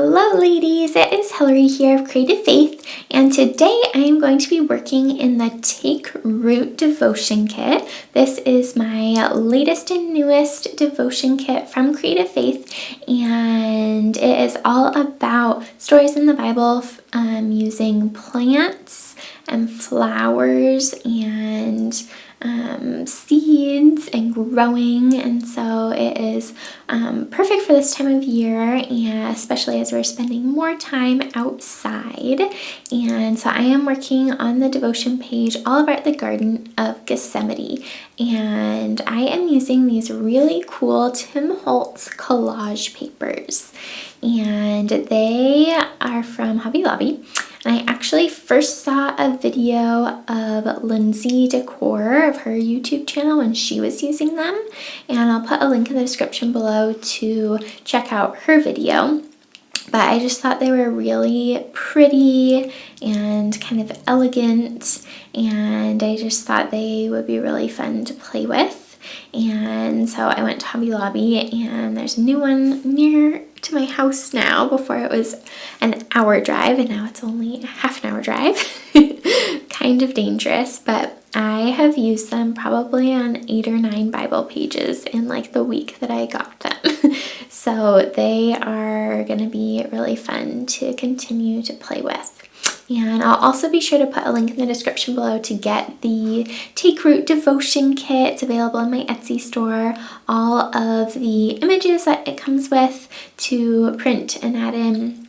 Hello ladies, it is Hillary here of Creative Faith, and today I am going to be working in the Take Root Devotion Kit. This is my latest and newest devotion kit from Creative Faith, and it is all about stories in the Bible using plants and flowers and seeds and growing, and so it is perfect for this time of year, and especially as we're spending more time outside. And so I am working on the devotion page all about the Garden of Gethsemane, and I am using these really cool Tim Holtz collage papers, and they are from Hobby Lobby. And I actually first saw a video of Lindsay Decor of her YouTube channel when she was using them, and I'll put a link in the description below to check out her video. But I just thought they were really pretty and kind of elegant, and I just thought they would be really fun to play with. And so I went to Hobby Lobby, and there's a new one near to my house now. Before it was an hour drive, and now it's only a half an hour drive. Kind of dangerous, but I have used them probably on 8 or 9 Bible pages in like the week that I got them. So they are going to be really fun to continue to play with. And I'll also be sure to put a link in the description below to get the Take Root Devotion Kit. It's available in my Etsy store. All of the images that it comes with to print and add in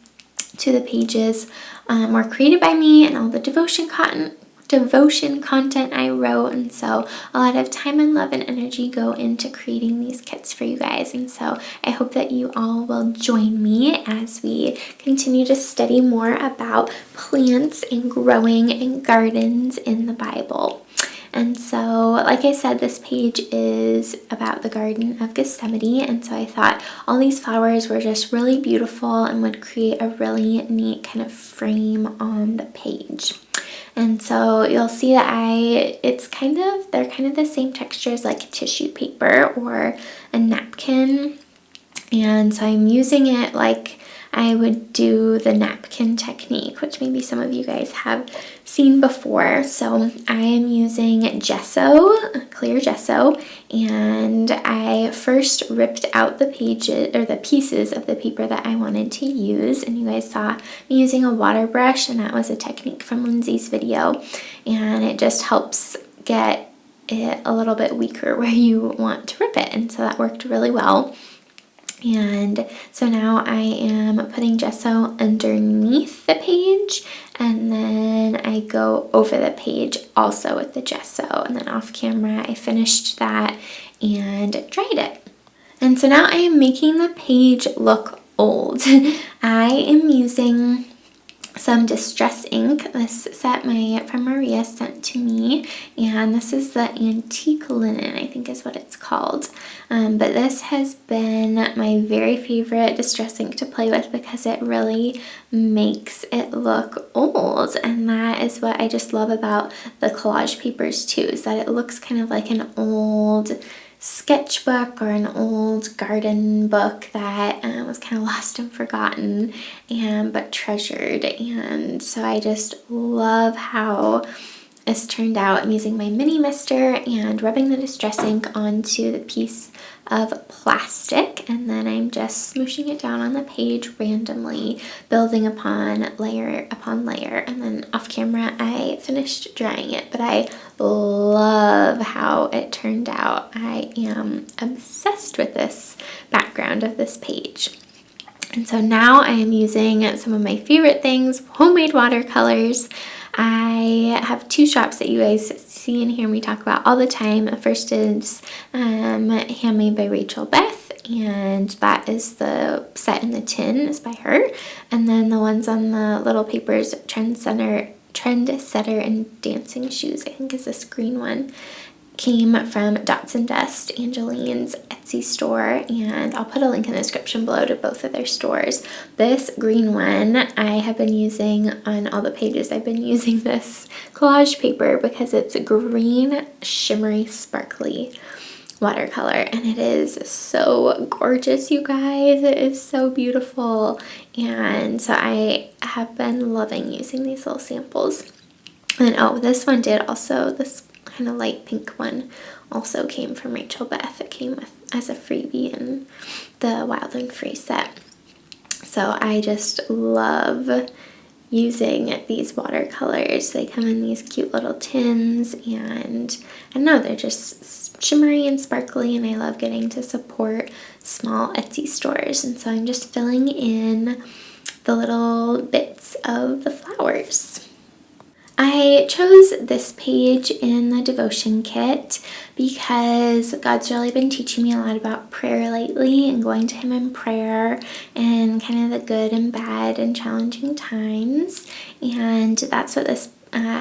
to the pages were created by me, and all the devotion content I wrote, and so a lot of time and love and energy go into creating these kits for you guys. And so I hope that you all will join me as we continue to study more about plants and growing and gardens in the Bible. And so, like I said, this page is about the Garden of Gethsemane, and so I thought all these flowers were just really beautiful and would create a really neat kind of frame on the page. And so you'll see that they're kind of the same texture as like tissue paper or a napkin. And so I'm using it like I would do the napkin technique, which maybe some of you guys have seen before. So I am using gesso, clear gesso, and I first ripped out the pages or the pieces of the paper that I wanted to use, and you guys saw me using a water brush, and that was a technique from Lindsay's video, and it just helps get it a little bit weaker where you want to rip it, and so that worked really well. And so now I am putting gesso underneath the page, and then I go over the page also with the gesso, and then off camera I finished that and dried it. And so now I am making the page look old. I am using some distress ink. This set my friend Maria sent to me, and this is the antique linen, I think is what it's called. But this has been my very favorite distress ink to play with because it really makes it look old, and that is what I just love about the collage papers too, is that it looks kind of like an old sketchbook or an old garden book that was kind of lost and forgotten but treasured. And so I just love how this turned out. I'm using my mini mister and rubbing the distress ink onto the piece of plastic, and then I'm just smooshing it down on the page randomly, building upon layer, and then off camera I finished drying it. But I love how it turned out. I am obsessed with this background of this page. And so now I am using some of my favorite things, homemade watercolors. I have 2 shops that you guys see and hear me talk about all the time. The first is Handmade by Rachel Beth, and that is the Set in the Tin is by her. And then the ones on the little papers, Trendsetter and Dancing Shoes, I think is this green one, came from Dots and Dust, Angeline's Etsy store, and I'll put a link in the description below to both of their stores. This green one I have been using on all the pages. I've been using this collage paper because it's green, shimmery, sparkly, watercolor, and it is so gorgeous, you guys. It is so beautiful, and so I have been loving using these little samples. And oh, this one did also, this kind of light pink one also came from Rachel Beth. It came with, as a freebie in the Wild and Free set. So I just love using these watercolors. They come in these cute little tins, and I don't know, they're just shimmery and sparkly, and I love getting to support small Etsy stores. And so I'm just filling in the little bits of the flowers. I chose this page in the devotion kit because God's really been teaching me a lot about prayer lately and going to Him in prayer and kind of the good and bad and challenging times. And that's what this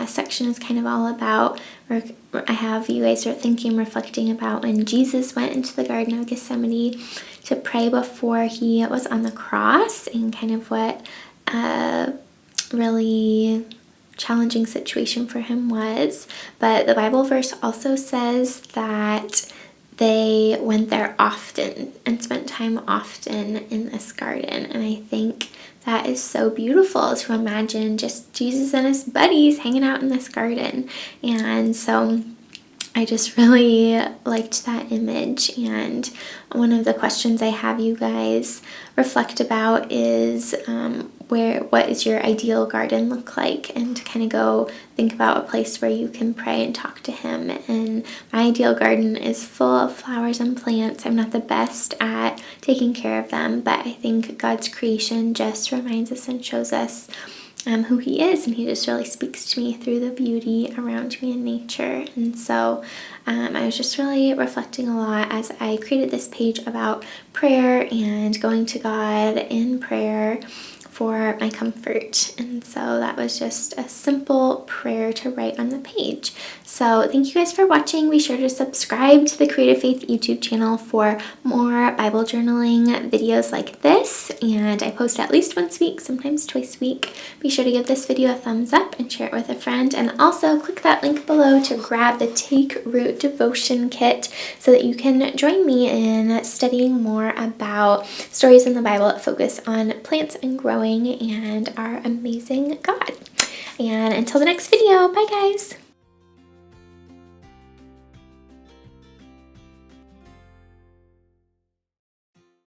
section is kind of all about. I have you guys are thinking, reflecting about when Jesus went into the Garden of Gethsemane to pray before He was on the cross, and kind of what really challenging situation for Him was. But the Bible verse also says that they went there often and spent time often in this garden. And I think that is so beautiful to imagine just Jesus and His buddies hanging out in this garden. And so I just really liked that image. And one of the questions I have you guys reflect about is what is your ideal garden look like, and to kind of go think about a place where you can pray and talk to Him. And my ideal garden is full of flowers and plants. I'm not the best at taking care of them, but I think God's creation just reminds us and shows us who He is, and He just really speaks to me through the beauty around me in nature. And so I was just really reflecting a lot as I created this page about prayer and going to God in prayer for my comfort. And so that was just a simple prayer to write on the page. So thank you guys for watching. Be sure to subscribe to the Creative Faith YouTube channel for more Bible journaling videos like this. And I post at least once a week, sometimes twice a week. Be sure to give this video a thumbs up and share it with a friend. And also click that link below to grab the Take Root Devotion Kit so that you can join me in studying more about stories in the Bible that focus on plants and growing and our amazing God. And until the next video, bye guys!